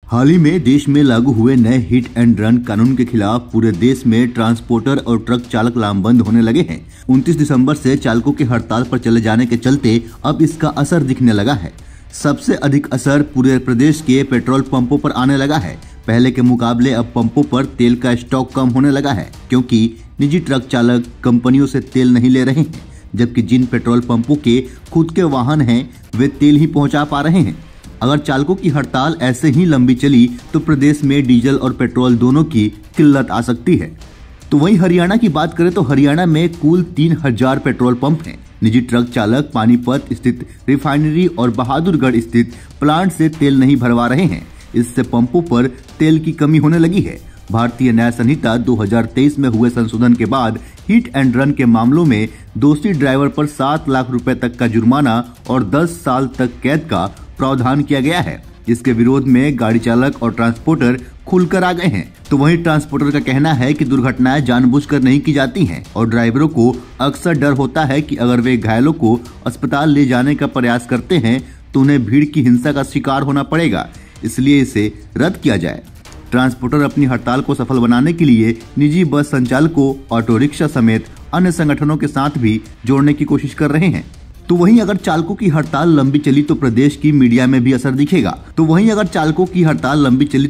हाल ही में देश में लागू हुए नए हिट एंड रन कानून के खिलाफ पूरे देश में ट्रांसपोर्टर और ट्रक चालक लामबंद होने लगे हैं। 29 दिसंबर से चालकों के हड़ताल पर चले जाने के चलते अब इसका असर दिखने लगा है। सबसे अधिक असर पूरे प्रदेश के पेट्रोल पंपों पर आने लगा है। पहले के मुकाबले अब पंपों पर तेल का स्टॉक कम होने लगा है, क्योंकि निजी ट्रक चालक कंपनियों से तेल नहीं ले रहे हैं, जबकि जिन पेट्रोल पंपों के खुद के वाहन हैं वे तेल ही पहुंचा पा रहे हैं। अगर चालकों की हड़ताल ऐसे ही लंबी चली तो प्रदेश में डीजल और पेट्रोल दोनों की किल्लत आ सकती है। तो वहीं हरियाणा की बात करें तो हरियाणा में कुल 3000 पेट्रोल पंप हैं। निजी ट्रक चालक पानीपत स्थित रिफाइनरी और बहादुरगढ़ स्थित प्लांट से तेल नहीं भरवा रहे हैं। इससे पंपों पर तेल की कमी होने लगी है। भारतीय न्याय संहिता 2023 में हुए संशोधन के बाद हिट एंड रन के मामलों में दोषी ड्राइवर पर 7 लाख रुपए तक का जुर्माना और 10 साल तक कैद का प्रावधान किया गया है। इसके विरोध में गाड़ी चालक और ट्रांसपोर्टर खुलकर आ गए हैं। तो वहीं ट्रांसपोर्टर का कहना है कि दुर्घटनाएं जानबूझकर नहीं की जाती हैं और ड्राइवरों को अक्सर डर होता है कि अगर वे घायलों को अस्पताल ले जाने का प्रयास करते हैं तो उन्हें भीड़ की हिंसा का शिकार होना पड़ेगा, इसलिए इसे रद्द किया जाए। ट्रांसपोर्टर अपनी हड़ताल को सफल बनाने के लिए निजी बस संचालकों, ऑटो रिक्शा समेत अन्य संगठनों के साथ भी जोड़ने की कोशिश कर रहे हैं। तो वहीं अगर चालकों की हड़ताल लंबी चली तो प्रदेश की मीडिया में भी असर दिखेगा।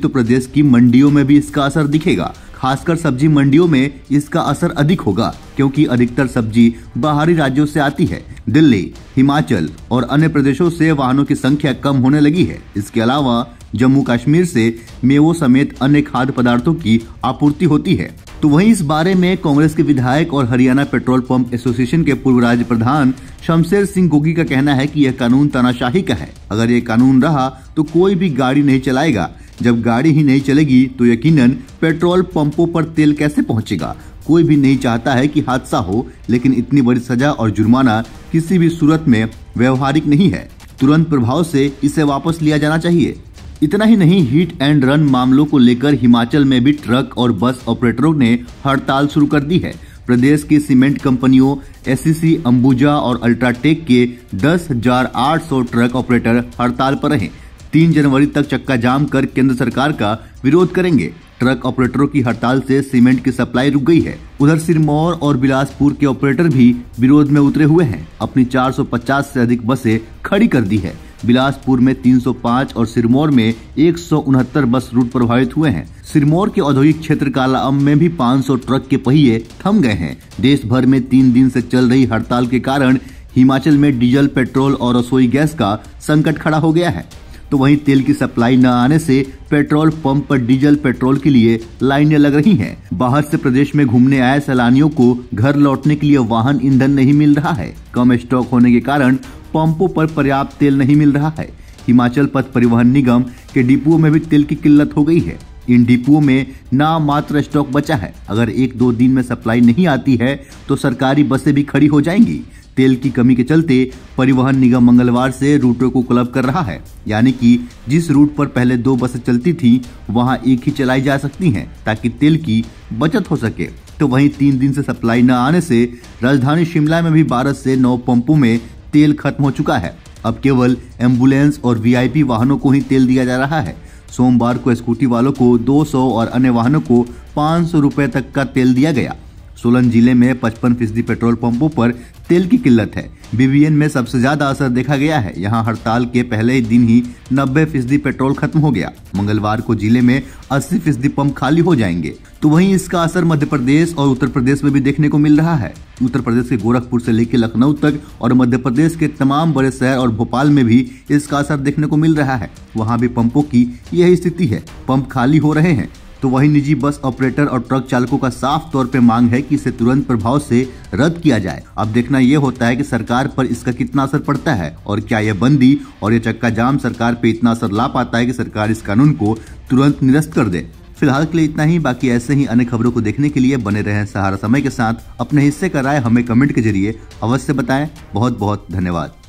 प्रदेश की मंडियों में भी इसका असर दिखेगा। खासकर सब्जी मंडियों में इसका असर अधिक होगा, क्योंकि अधिकतर सब्जी बाहरी राज्यों से आती है। दिल्ली, हिमाचल और अन्य प्रदेशों से वाहनों की संख्या कम होने लगी है। इसके अलावा जम्मू कश्मीर से मेवों समेत अन्य खाद्य पदार्थों की आपूर्ति होती है। तो वहीं इस बारे में कांग्रेस के विधायक और हरियाणा पेट्रोल पंप एसोसिएशन के पूर्व राज्य प्रधान शमशेर सिंह गोगी का कहना है कि यह कानून तानाशाही का है। अगर ये कानून रहा तो कोई भी गाड़ी नहीं चलाएगा। जब गाड़ी ही नहीं चलेगी तो यकीनन पेट्रोल पंपों पर तेल कैसे पहुंचेगा। कोई भी नहीं चाहता है कि हादसा हो, लेकिन इतनी बड़ी सजा और जुर्माना किसी भी सूरत में व्यवहारिक नहीं है। तुरंत प्रभाव से इसे वापस लिया जाना चाहिए। इतना ही नहीं, हिट एंड रन मामलों को लेकर हिमाचल में भी ट्रक और बस ऑपरेटरों ने हड़ताल शुरू कर दी है। प्रदेश की सीमेंट कंपनियों एससीसी, अंबुजा और अल्ट्राटेक के 10,800 ट्रक ऑपरेटर हड़ताल पर रहे। 3 जनवरी तक चक्का जाम कर केंद्र सरकार का विरोध करेंगे। ट्रक ऑपरेटरों की हड़ताल से सीमेंट की सप्लाई रुक गई है। उधर सिरमौर और बिलासपुर के ऑपरेटर भी विरोध में उतरे हुए हैं। अपनी 450 से अधिक बसें खड़ी कर दी है। बिलासपुर में 305 और सिरमौर में 169 बस रूट प्रभावित हुए हैं। सिरमौर के औद्योगिक क्षेत्र कालाअंब में भी 500 ट्रक के पहिए थम गए हैं। देश भर में 3 दिन से चल रही हड़ताल के कारण हिमाचल में डीजल, पेट्रोल और रसोई गैस का संकट खड़ा हो गया है। तो वहीं तेल की सप्लाई न आने से पेट्रोल पंप पर डीजल, पेट्रोल के लिए लाइनें लग रही हैं। बाहर से प्रदेश में घूमने आए सैलानियों को घर लौटने के लिए वाहन ईंधन नहीं मिल रहा है। कम स्टॉक होने के कारण पंपों पर पर्याप्त तेल नहीं मिल रहा है। हिमाचल पथ परिवहन निगम के डिपुओं में भी तेल की किल्लत हो गई है। इन डिपुओं में नाम मात्र स्टॉक बचा है। अगर 1-2 दिन में सप्लाई नहीं आती है तो सरकारी बसें भी खड़ी हो जाएंगी। तेल की कमी के चलते परिवहन निगम मंगलवार से रूटों को क्लब कर रहा है, यानी कि जिस रूट पर पहले 2 बसें चलती थी वहां एक ही चलाई जा सकती हैं, ताकि तेल की बचत हो सके। तो वहीं 3 दिन से सप्लाई न आने से राजधानी शिमला में भी 12 से 9 पंपों में तेल खत्म हो चुका है। अब केवल एम्बुलेंस और वीआईपी वाहनों को ही तेल दिया जा रहा है। सोमवार को स्कूटी वालों को 200 और अन्य वाहनों को 500 रुपए तक का तेल दिया गया। सोलन जिले में 55% पेट्रोल पंपों पर तेल की किल्लत है। बीबीएन में सबसे ज्यादा असर देखा गया है। यहां हड़ताल के पहले ही दिन ही 90% पेट्रोल खत्म हो गया। मंगलवार को जिले में 80% पंप खाली हो जाएंगे। तो वहीं इसका असर मध्य प्रदेश और उत्तर प्रदेश में भी देखने को मिल रहा है। उत्तर प्रदेश के गोरखपुर से लेकर लखनऊ तक और मध्य प्रदेश के तमाम बड़े शहर और भोपाल में भी इसका असर देखने को मिल रहा है। वहां भी पंपों की यही स्थिति है, पंप खाली हो रहे हैं। तो वहीं निजी बस ऑपरेटर और ट्रक चालकों का साफ तौर पे मांग है कि इसे तुरंत प्रभाव से रद्द किया जाए। अब देखना ये होता है कि सरकार पर इसका कितना असर पड़ता है और क्या यह बंदी और ये चक्का जाम सरकार पे इतना असर ला पाता है कि सरकार इस कानून को तुरंत निरस्त कर दे। फिलहाल के लिए इतना ही। बाकी ऐसे ही अन्य खबरों को देखने के लिए बने रहें सहारा समय के साथ। अपने हिस्से का राय हमें कमेंट के जरिए अवश्य बताएं। बहुत बहुत धन्यवाद।